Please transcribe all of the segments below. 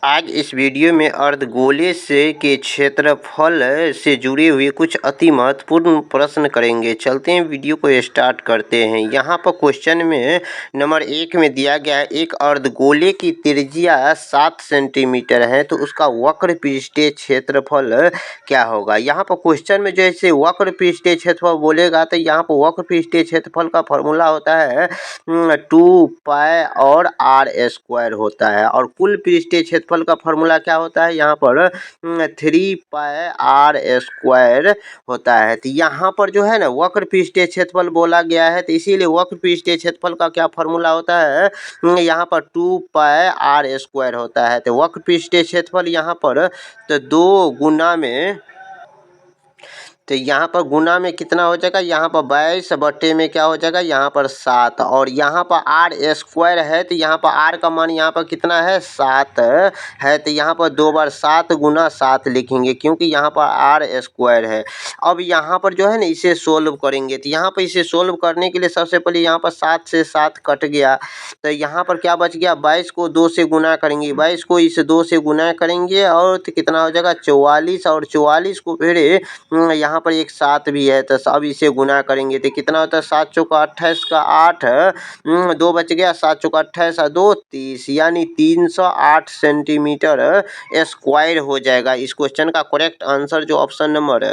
आज इस वीडियो में अर्धगोले से के क्षेत्रफल से जुड़े हुए कुछ अति महत्वपूर्ण प्रश्न करेंगे। चलते हैं वीडियो को स्टार्ट करते हैं। यहाँ पर क्वेश्चन में नंबर 1 में दिया गया है, एक अर्धगोले की त्रिज्या 7 सेंटीमीटर है तो उसका वक्र पृष्ठीय क्षेत्रफल क्या होगा। यहाँ पर क्वेश्चन में जैसे वक्र पृष्ठीय क्षेत्रफल बोलेगा तो यहाँ पर वक्र पृष्ठीय क्षेत्रफल का फॉर्मूला होता है 2 पाई और आर स्क्वायर होता है, और कुल पृष्ठीय क्षेत्रफल का फॉर्मूला क्या होता है यहाँ पर 3 पाई आर स्क्वायर होता है। तो यहाँ पर जो है ना वक्र पृष्ठीय क्षेत्रफल बोला गया है, तो इसीलिए वक्र पृष्ठीय क्षेत्रफल का क्या फॉर्मूला होता है यहाँ पर 2 पाई आर स्क्वायर होता है। तो वक्र पृष्ठीय क्षेत्रफल यहाँ पर तो 2 गुना में, तो यहाँ पर गुना में कितना हो जाएगा, यहाँ पर 22 बटे में क्या हो जाएगा यहाँ पर 7, और यहाँ पर आर स्क्वायर है तो यहाँ पर आर का मान यहाँ पर कितना है 7 है, तो यहाँ पर 2 बार 7 गुना 7 लिखेंगे क्योंकि यहाँ पर आर स्क्वायर है। अब यहाँ पर जो है ना इसे सोल्व करेंगे, तो यहाँ पर इसे सोल्व करने के लिए सबसे पहले यहाँ पर 7 से 7 कट गया, तो यहाँ पर क्या बच गया 22 को 2 से गुना करेंगे, 22 को इस 2 से गुना करेंगे और तो कितना हो जाएगा 44, और 44 को फिर यहाँ पर एक 7 भी है तो अब इसे गुना करेंगे तो कितना होता है 7 चौका 28 का 8, 2 बच गया, 7 चौका 28 और 2 30, यानी 308 सेंटीमीटर स्क्वायर हो जाएगा। इस क्वेश्चन का करेक्ट आंसर जो ऑप्शन नंबर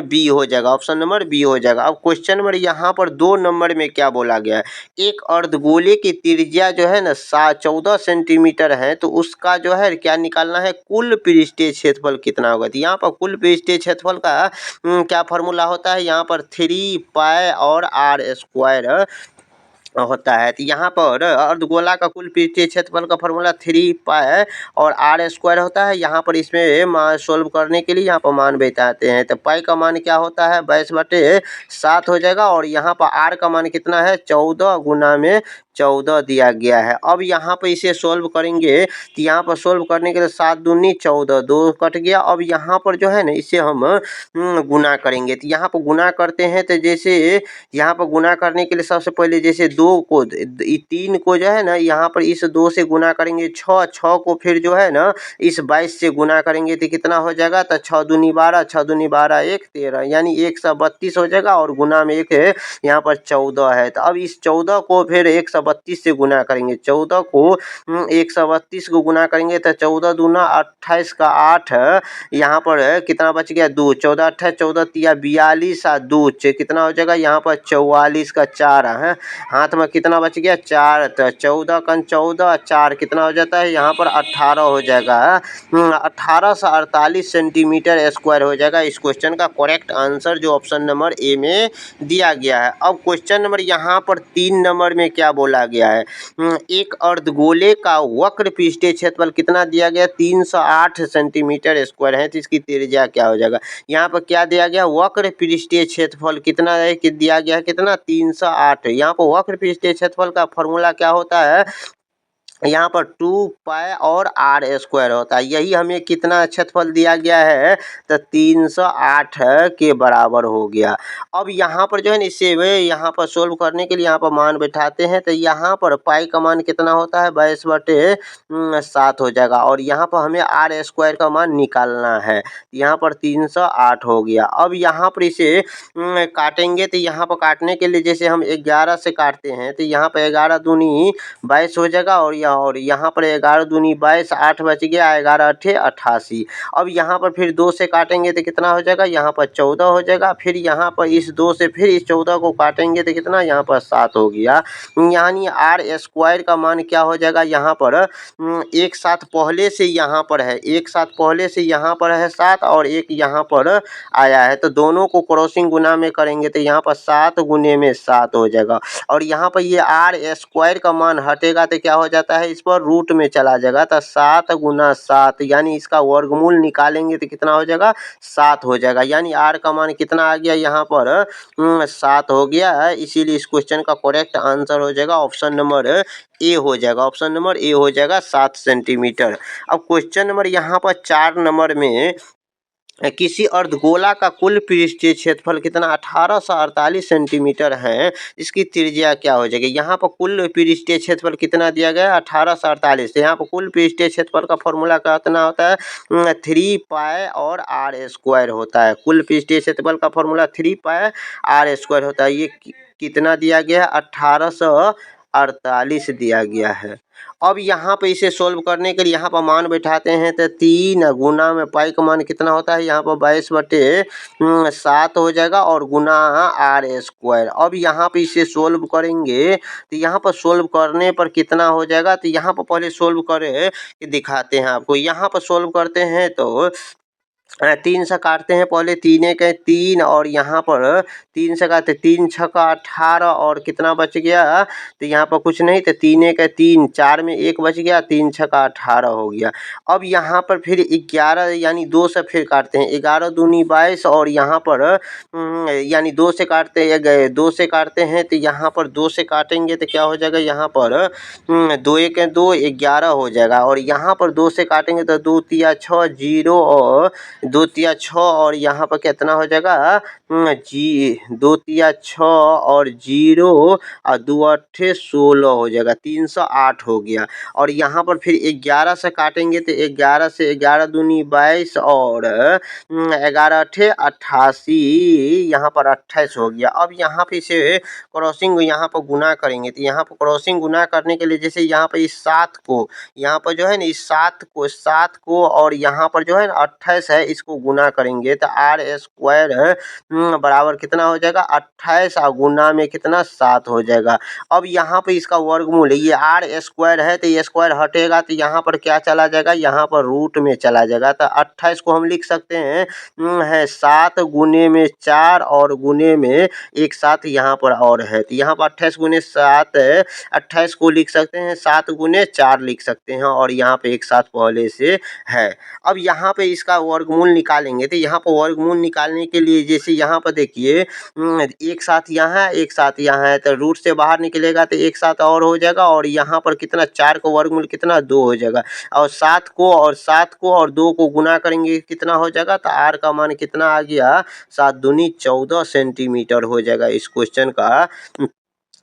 बी हो जाएगा, ऑप्शन नंबर बी हो जाएगा। अब क्वेश्चन नंबर यहाँ पर 2 नंबर में क्या बोला गया है, एक अर्धगोले की त्रिज्या जो है ना 14 सेंटीमीटर है तो उसका जो है क्या निकालना है कुल पृष्ठीय क्षेत्रफल कितना होगा। तो यहाँ पर कुल पृष्ठीय क्षेत्रफल का क्या फॉर्मूला होता है यहाँ पर 3 पाई और आर स्क्वायर होता है। तो यहाँ पर अर्धगोला का कुल पृष्ठीय क्षेत्रफल का फॉर्मूला 3 पाई और आर स्क्वायर होता है। यहाँ पर इसमें मान सोल्व करने के लिए यहाँ पर मान बैठाते हैं, तो पाई का मान क्या होता है 22 बटे 7 हो जाएगा, और यहाँ पर आर का मान कितना है 14 गुना में 14 दिया गया है। अब यहाँ पर इसे सोल्व करेंगे तो यहाँ पर सोल्व करने के लिए 7 दूनी 14, 2 कट गया। अब यहाँ पर जो है ना इसे हम गुना करेंगे, तो यहाँ पर गुना करते हैं तो जैसे यहाँ पर गुना करने के लिए सबसे पहले जैसे 2 को 3 को जो है ना यहाँ पर इस 2 से गुना करेंगे, 6 को फिर जो है ना इस 22 से गुना करेंगे तो कितना हो जाएगा, तो 6 दूनी 12, 6 दूनी 12 1 13, यानी 132 हो जाएगा, और गुना में एक यहाँ पर 14 है। तो अब इस 14 को फिर 132 से गुना करेंगे, 14 को 132 को गुना करेंगे तो 14 दूना 28 का 8, यहाँ पर कितना बच गया 2, 14 28 14 तिया 42 और 2 कितना हो जाएगा यहाँ पर 44 का 4 है, हाथ में कितना बच गया 4, तो 14 कन 14 4 कितना हो जाता है यहाँ पर 18 हो जाएगा, 1848 सेंटीमीटर स्क्वायर हो जाएगा। इस क्वेश्चन का करेक्ट आंसर जो ऑप्शन नंबर ए में दिया गया है। अब क्वेश्चन नंबर यहाँ पर 3 नंबर में क्या बोला गया है, एक अर्धगोले का वक्र पृष्ठीय क्षेत्रफल कितना दिया गया 308 सेंटीमीटर स्क्वायर है, तो इसकी त्रिज्या क्या हो जाएगा। यहाँ पर क्या दिया गया वक्र पृष्ठीय क्षेत्रफल कितना है कि दिया गया है कितना 308। यहाँ पर वक्र पृष्ठीय क्षेत्रफल का फॉर्मूला क्या होता है यहाँ पर 2 पाई और आर स्क्वायर होता है। यही हमें कितना क्षेत्रफल दिया गया है तो 308 के बराबर हो गया। अब यहाँ पर जो है ना इसे यहाँ पर सोल्व करने के लिए यहाँ पर मान बैठाते हैं, तो यहाँ पर पाई का मान कितना होता है 22 बटे 7 हो जाएगा, और यहाँ पर हमें आर स्क्वायर का मान निकालना है, यहाँ पर 308 हो गया। अब यहाँ पर इसे काटेंगे, तो यहाँ पर काटने के लिए जैसे हम 11 से काटते हैं तो यहाँ पर 11 दूनी 22 हो जाएगा, और यहाँ पर 11 दूनी 22, 8 बच गया, 11 अठे 88। अब यहाँ पर फिर 2 से काटेंगे तो कितना हो जाएगा यहाँ पर 14 हो जाएगा, फिर यहाँ पर इस 2 से फिर इस 14 को काटेंगे तो कितना यहाँ पर 7 हो गया, यानी आर स्क्वायर का मान क्या हो जाएगा यहाँ पर एक साथ पहले से यहाँ पर है, एक साथ पहले से यहाँ पर है 7 और एक यहाँ पर आया है, तो दोनों को क्रॉसिंग गुना में करेंगे तो यहाँ पर 7 गुने में 7 हो जाएगा, और यहाँ पर ये आर स्क्वायर का मान हटेगा तो क्या हो जाता है इस पर रूट में चला जाएगा, तो 7 गुना 7 यानी इसका वर्गमूल निकालेंगे तो कितना हो जाएगा 7 हो जाएगा, यानी आर का मान कितना आ गया यहाँ पर 7 हो गया है। इसीलिए इस क्वेश्चन का करेक्ट आंसर हो जाएगा ऑप्शन नंबर ए हो जाएगा, ऑप्शन नंबर ए हो जाएगा 7 सेंटीमीटर। अब क्वेश्चन नंबर यहाँ पर 4 नंबर में किसी अर्धगोला का कुल पृष्ठीय क्षेत्रफल कितना 1848 सेंटीमीटर है, इसकी त्रिज्या क्या हो जाएगी। यहाँ पर कुल पृष्ठीय क्षेत्रफल कितना दिया गया है 1848। यहाँ पर कुल पृष्ठीय क्षेत्रफल का फॉर्मूला कितना होता है 3 पाई और आर स्क्वायर होता है। कुल पृष्ठीय क्षेत्रफल का फॉर्मूला 3 पाई आर स्क्वायर होता है। ये कितना दिया गया है 1848 दिया गया है। अब यहाँ पे इसे सोल्व करने के लिए यहाँ पर मान बैठाते हैं तो 3 गुना में पाई का मान कितना होता है यहाँ पर 22/7 हो जाएगा और गुना आर स्क्वायर। अब यहाँ पे इसे सोल्व करेंगे तो यहाँ पर सोल्व करने पर कितना हो जाएगा, तो यहाँ पर पहले सोल्व करे दिखाते हैं आपको। यहाँ पर सोल्व करते हैं तो 3 से काटते हैं पहले, 3 एक 3 और यहाँ पर 3 से काटते 3 छक्का 18 और कितना बच गया, तो यहाँ पर कुछ नहीं, तो 3 एक 3 4 में 1 बच गया, 3 छक्का 18 हो गया। अब यहाँ पर फिर 11 यानी 2 से फिर काटते हैं, 11 दूनी 22 और यहाँ पर यानी 2 से काटते हैं, 2 से काटते हैं तो यहाँ पर 2 से काटेंगे तो क्या हो जाएगा, यहाँ पर 2 एक 2 11 हो जाएगा और यहाँ पर 2 से काटेंगे तो 2 तिया 6 0 और 2 तिया 6 और यहाँ पर कितना हो जाएगा 2 तिया 6 और 0 और 2 अट्ठे 16 हो जाएगा, 308 हो गया। और यहाँ पर फिर 11 से काटेंगे तो 11 से 11 दूनी 22 और 11 अट्ठे 88, यहाँ पर 28 हो गया। अब यहाँ पे इसे क्रॉसिंग यहाँ पर गुना करेंगे तो यहाँ पर क्रॉसिंग गुना करने के लिए जैसे यहाँ पर इस 7 को यहाँ पर जो है ना इस 7 को और यहाँ पर जो है ना 28 है, इसको गुना करेंगे तो आर स्क्वायर बराबर कितना हो जाएगा 28 और गुना में कितना 7 हो जाएगा। अब यहाँ पे इसका वर्गमूल ये आर स्क्वायर है तो ये स्क्वायर हटेगा तो यहाँ पर क्या चला जाएगा, यहाँ पर रूट में चला जाएगा। तो 28 को हम लिख सकते हैं है 7 गुने में 4 और गुने में एक साथ यहाँ पर और है, तो यहाँ पर 28 गुने 7 28 को लिख सकते हैं 7 गुने 4 लिख सकते हैं और यहाँ पे एक साथ पहले से है। अब यहाँ पे इसका वर्गमूल निकालेंगे तो यहाँ पर वर्गमूल निकालने के लिए जैसे यहाँ पर देखिए एक साथ यहाँ एक साथ यहाँ है तो रूट से बाहर निकलेगा तो एक साथ और हो जाएगा और यहाँ पर कितना 4 को वर्गमूल कितना 2 हो जाएगा और 7 को और 2 को गुना करेंगे कितना हो जाएगा, तो आर का मान कितना आ गया 7 दूनी 14 सेंटीमीटर हो जाएगा। इस क्वेश्चन का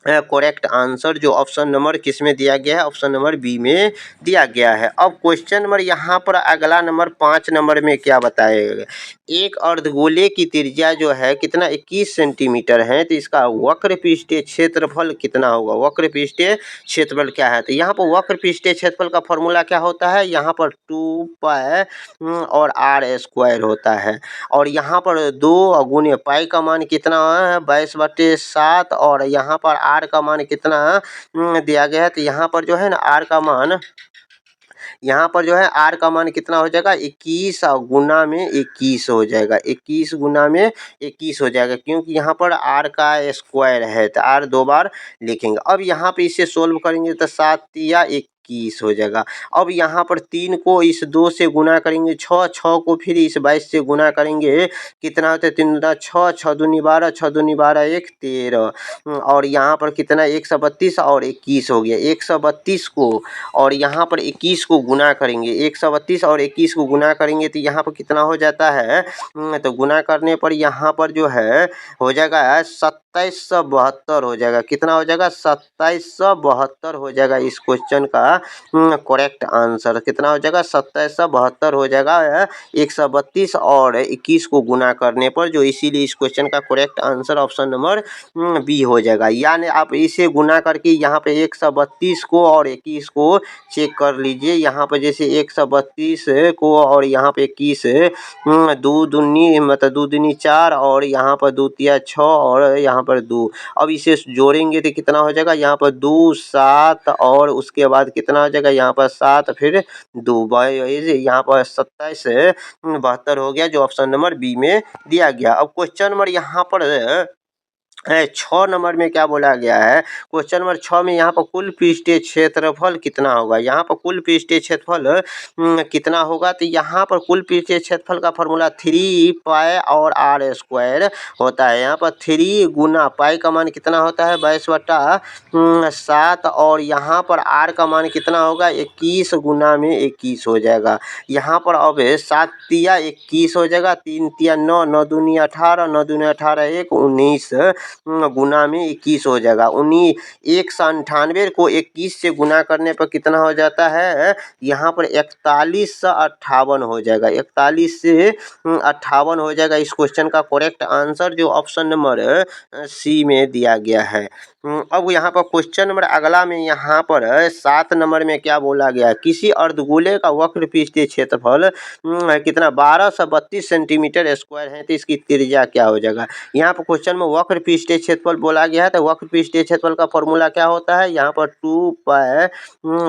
करेक्ट आंसर जो ऑप्शन नंबर किस में दिया गया है, ऑप्शन नंबर बी में दिया गया है। अब क्वेश्चन नंबर यहाँ पर अगला नंबर 5 नंबर में क्या बताएगा, एक अर्धगोले की त्रिज्या जो है कितना 21 सेंटीमीटर है तो इसका वक्र पृष्ठीय क्षेत्रफल कितना होगा। वक्र पृष्ठीय क्षेत्रफल क्या है, तो यहाँ पर वक्र पृष्ठीय क्षेत्रफल का फॉर्मूला क्या होता है, यहाँ पर 2 पाई और आर स्क्वायर होता है और यहाँ पर 2 गुने पाई का मान कितना है 22/7 और यहाँ पर आर का मान कितना दिया गया है, तो यहाँ पर जो है ना आर का मान यहाँ पर जो है आर का मान कितना हो जाएगा 21 गुना में 21 हो जाएगा, 21 गुना में 21 हो जाएगा क्योंकि यहाँ पर आर का स्क्वायर है तो आर 2 बार लिखेंगे। अब यहाँ पे इसे सोल्व करेंगे तो 7 तिया 21 हो जाएगा। अब यहाँ पर 3 को इस 2 से गुना करेंगे 6 को फिर इस 22 से गुना करेंगे कितना होता है 3 दूना 6 6 दूनी 12 6 दूनी 12 1 13 और यहाँ पर कितना 132 और 21 हो गया। 132 को और यहाँ पर 21 को गुना करेंगे, 132 और 21 को गुना करेंगे तो यहाँ पर कितना हो जाता है तो गुना करने पर यहाँ पर जो है हो जाएगा 2772 हो जाएगा। कितना हो जाएगा 2772 हो जाएगा। इस क्वेश्चन का करेक्ट आंसर कितना हो जाएगा 2772 हो जाएगा 132 और 21 को गुना करने पर, जो इसीलिए इस क्वेश्चन का correct answer option number B हो जाएगा। यानी आप इसे गुना करके यहाँ पे 132 को और 21 को चेक कर लीजिए। यहाँ पर जैसे 132 को और यहाँ पे 21 दो दूनी मतलब 2 दूनी 4 और यहाँ पर 2 तिया 6 और यहाँ पर 2। अब इसे जोड़ेंगे तो कितना हो जाएगा, यहाँ पर 2 7 और उसके बाद कितना हो जाएगा यहाँ पर 7 फिर 2 यहाँ पर 2772 हो गया जो ऑप्शन नंबर बी में दिया गया। अब क्वेश्चन नंबर यहाँ पर 6 नंबर में क्या बोला गया है, क्वेश्चन नंबर 6 में यहाँ पर कुल पृष्ठीय क्षेत्रफल कितना होगा। यहाँ पर कुल पृष्ठीय क्षेत्रफल कितना होगा, तो यहाँ पर कुल पृष्ठीय क्षेत्रफल का फॉर्मूला 3 पाई और आर स्क्वायर होता है। यहाँ पर 3 गुना पाई का मान कितना होता है 22/7 और यहाँ पर आर का मान कितना होगा 21 गुना में 21 हो जाएगा। यहाँ पर अब 7 तिया 21 हो जाएगा, 3 तिया 9, 9 दूनी 18, 9 दूनी 18 1 19 गुना में 21 हो जाएगा। 198 को 21 से गुना करने पर कितना हो जाता है, यहाँ पर 41 से 58 हो जाएगा। 41 से 58 हो जाएगा इस क्वेश्चन का करेक्ट आंसर, जो ऑप्शन नंबर सी में दिया गया है। अब यहाँ पर क्वेश्चन नंबर अगला में यहाँ पर 7 नंबर में क्या बोला गया है, किसी अर्धगोले का वक्र पृष्ठीय क्षेत्रफल कितना 12 से 32 सेंटीमीटर स्क्वायर है, तो इसकी त्रिज्या क्या हो जाएगा। यहाँ पर क्वेश्चन में वक्र पृष्ठीय क्षेत्रफल बोला गया है, तो वक्र पृष्ठीय क्षेत्रफल का फॉर्मूला क्या होता है, यहाँ पर 2 पाई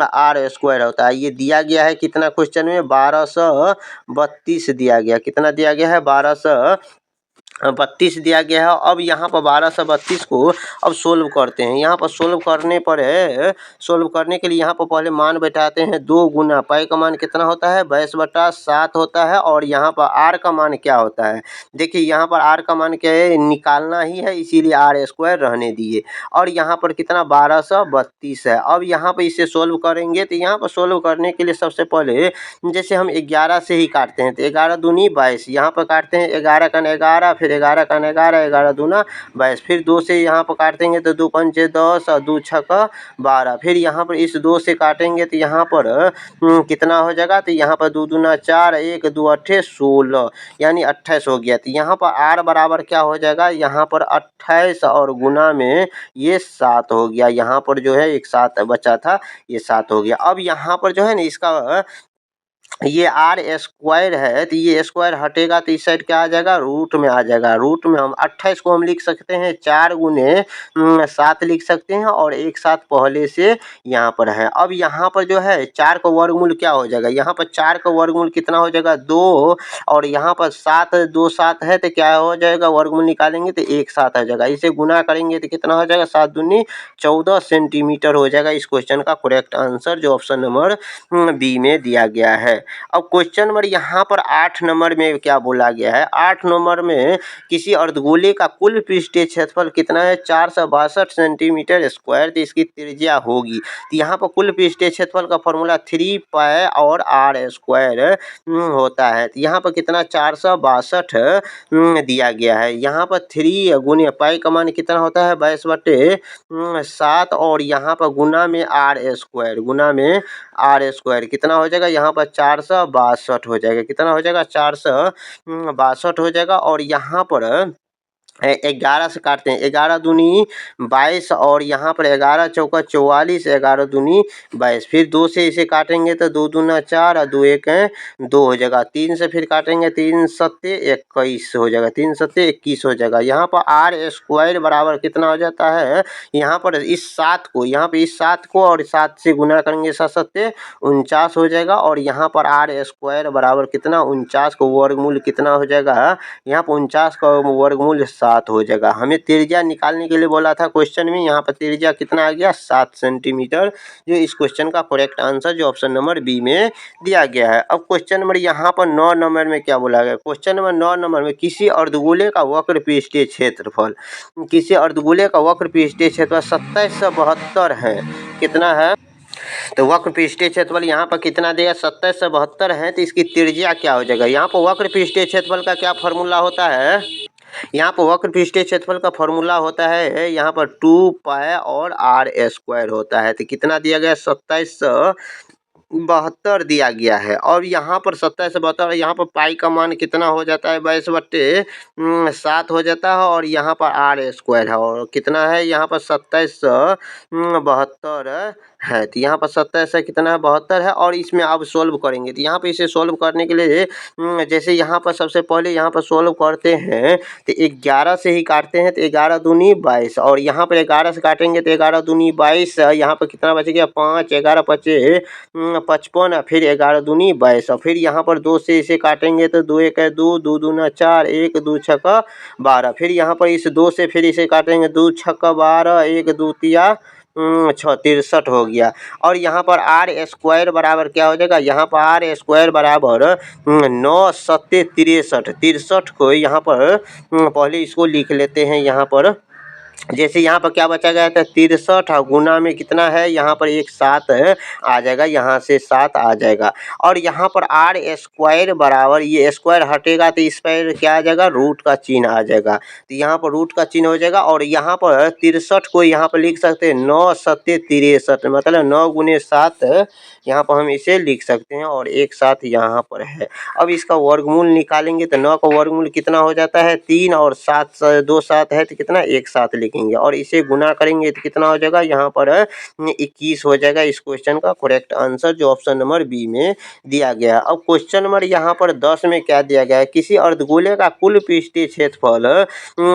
आर स्क्वायर होता है। ये दिया गया है कितना क्वेश्चन में 1232 दिया गया, कितना दिया गया है 1232 दिया गया है। अब यहाँ पर 1232 को अब सोल्व करते हैं। यहाँ पर सोल्व करने पर सोल्व करने के लिए यहाँ पर पहले मान बैठाते हैं। 2 गुना पाई का मान कितना होता है 22/7 होता है और यहाँ पर आर का मान क्या होता है, देखिए यहाँ पर आर का मान क्या है निकालना ही है, इसीलिए आर स्क्वायर रहने दिए। और यहाँ पर कितना 1232 है। अब यहाँ पर इसे सोल्व करेंगे, तो यहाँ पर सोल्व करने के लिए सबसे पहले जैसे हम 11 से ही काटते हैं, तो 11 दूनी 22, यहाँ पर काटते हैं 11 का 11, फिर 11 का 11, 11 दूना 22, फिर 2 से यहाँ पर काटेंगे तो 2 पंचे 10 और 2 छक्का 12, फिर यहाँ पर इस 2 से काटेंगे तो यहाँ पर कितना हो जाएगा, तो यहाँ पर 2 दूना 4, 1 2 8 16, यानी 28 हो गया। तो यहाँ पर आर बराबर क्या हो जाएगा, यहाँ पर 28 और गुना में ये 7 हो गया। यहाँ पर जो है एक 7 बचा था, ये 7 हो गया। अब यहाँ पर जो है ना इसका ये आर स्क्वायर है, तो ये स्क्वायर हटेगा तो इस साइड क्या आ जाएगा रूट में आ जाएगा। रूट में हम 28 को हम लिख सकते हैं 4 गुने 7 लिख सकते हैं और एक साथ पहले से यहाँ पर है। अब यहाँ पर जो है 4 का वर्गमूल क्या हो जाएगा, यहाँ पर 4 का वर्गमूल कितना हो जाएगा 2 और यहाँ पर 7 2 7 है, तो क्या हो जाएगा वर्गमूल निकालेंगे तो एक साथ आ जाएगा। इसे गुना करेंगे तो कितना हो जाएगा 7 दूनी 14 सेंटीमीटर हो जाएगा इस क्वेश्चन का करेक्ट आंसर, जो ऑप्शन नंबर बी में दिया गया है। अब क्वेश्चन नंबर यहाँ पर 8 नंबर में क्या बोला गया है, 8 नंबर में किसी अर्धगोले का कुल पृष्ठीय क्षेत्रफल कितना है 462 सेंटीमीटर स्क्वायर, तो इसकी त्रिज्या होगी। तो यहाँ पर कुल पृष्ठीय क्षेत्रफल का फॉर्मूला 3 पाई और आर स्क्वायर होता है। तो यहाँ पर कितना 462 दिया गया है। यहाँ पर 3 गुने पाई का मान कितना होता है 22/7 और यहाँ पर गुना में आर स्क्वायर, गुना में आर स्क्वायर कितना हो जाएगा, यहाँ पर 462 हो जाएगा। कितना हो जाएगा 462 हो जाएगा। और यहाँ पर 11 से काटते हैं, 11 दूनी 22 और यहाँ पर 11 चौका 44, 11 दूनी 22, फिर 2 से इसे काटेंगे तो 2 दूना 4 और 2 1 2 हो जाएगा। 3 से फिर काटेंगे 3 सत्ते 21 हो जाएगा, 3 सत्ते 21 हो जाएगा। यहाँ पर आर स्क्वायर बराबर कितना हो जाता है, यहाँ पर इस 7 को, यहाँ पर इस 7 को और 7 से गुना करेंगे 7 सत्ते 49 हो जाएगा। और यहाँ पर आर स्क्वायर बराबर कितना 49 को वर्गमूल कितना हो जाएगा, यहाँ पर 49 का वर्गमूल 7 हो जाएगा। हमें त्रिज्या निकालने के लिए बोला था क्वेश्चन में, यहाँ पर त्रिज्या कितना आ गया 7 सेंटीमीटर, जो इस क्वेश्चन का करेक्ट आंसर जो ऑप्शन नंबर बी में दिया गया है। अब क्वेश्चन नंबर यहाँ पर 9 नंबर में क्या बोला गया, क्वेश्चन नंबर 9 नंबर में किसी अर्धगोले का वक्र पृष्ठीय क्षेत्रफल, किसी अर्धगोले का वक्र पृष्ठीय क्षेत्रफल 2772 है, कितना है, तो वक्र पृष्ठीय क्षेत्रफल यहाँ पर कितना देगा 2772 है, तो इसकी त्रिज्या क्या हो जाएगा। यहाँ पर वक्र पृष्ठीय क्षेत्रफल का क्या फॉर्मूला होता है, यहाँ पर वक्र पृष्ठीय क्षेत्रफल का फॉर्मूला होता है यहाँ पर 2 पाई और आर स्क्वायर होता है। तो कितना दिया गया 2772 दिया गया है। और यहाँ पर 2772, यहाँ पर पाई का मान कितना हो जाता है 22/7 हो जाता है और यहाँ पर आर स्क्वायर है और कितना है यहाँ पर 2772 है। तो यहाँ पर 70 से कितना है 72 है और इसमें अब सॉल्व करेंगे। तो यहाँ पे इसे सॉल्व करने के लिए जैसे यहाँ पर सबसे पहले यहाँ पर सॉल्व करते हैं तो 11 से ही काटते हैं, तो 11 दूनी 22 और यहाँ पर 11 से काटेंगे तो 11 दूनी 22, यहाँ पर कितना बच गया 5, 11 पचे 55, फिर 11 दूनी 22 और फिर यहाँ पर 2 से इसे काटेंगे तो 2 1 2, 2 दूना 4, 1 2 छक्का 12, फिर यहाँ पर इस 2 से फिर इसे काटेंगे 2 छक्का 12, 1 2 तिया 63 हो गया। और यहाँ पर आर स्क्वायर बराबर क्या हो जाएगा, यहाँ पर आर स्क्वायर बराबर 9 सत्ते 63, 63 को यहाँ पर पहले इसको लिख लेते हैं। यहाँ पर जैसे यहाँ पर क्या बचा गया था 63 और गुना में कितना है यहाँ पर एक 7 आ जाएगा, यहाँ से 7 आ जाएगा। और यहाँ पर आर स्क्वायर बराबर ये स्क्वायर हटेगा तो इस पर क्या आ जाएगा रूट का चिन्ह आ जाएगा, तो यहाँ पर रूट का चिन्ह हो जाएगा। और यहाँ पर 63 को यहाँ पर लिख सकते हैं 9 सत्ते 63, मतलब 9 गुने 7 यहाँ पर हम इसे लिख सकते हैं और एक साथ यहाँ पर है। अब इसका वर्गमूल निकालेंगे तो 9 का वर्गमूल कितना हो जाता है 3 और 7 2 7 है तो कितना एक साथ लिखेंगे और इसे गुना करेंगे तो कितना हो जाएगा यहाँ पर 21 हो जाएगा। इस क्वेश्चन का करेक्ट आंसर जो ऑप्शन नंबर बी में दिया गया। अब क्वेश्चन नंबर यहाँ पर 10 में क्या दिया गया है, किसी अर्धगोले का कुल पृष्ठीय क्षेत्रफल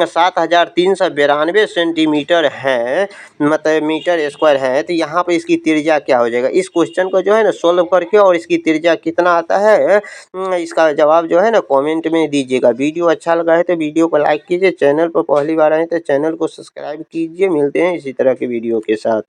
7392 सेंटीमीटर है, मतलब मीटर स्क्वायर है, तो यहाँ पर इसकी त्रिज्या क्या हो जाएगा। इस क्वेश्चन को जो है ना सोल्व करके और इसकी त्रिज्या कितना आता है इसका जवाब जो है ना कमेंट में दीजिएगा। वीडियो अच्छा लगा है तो वीडियो को लाइक कीजिए, चैनल पर पहली बार आए तो चैनल को सब्सक्राइब कीजिए। मिलते हैं इसी तरह के वीडियो के साथ।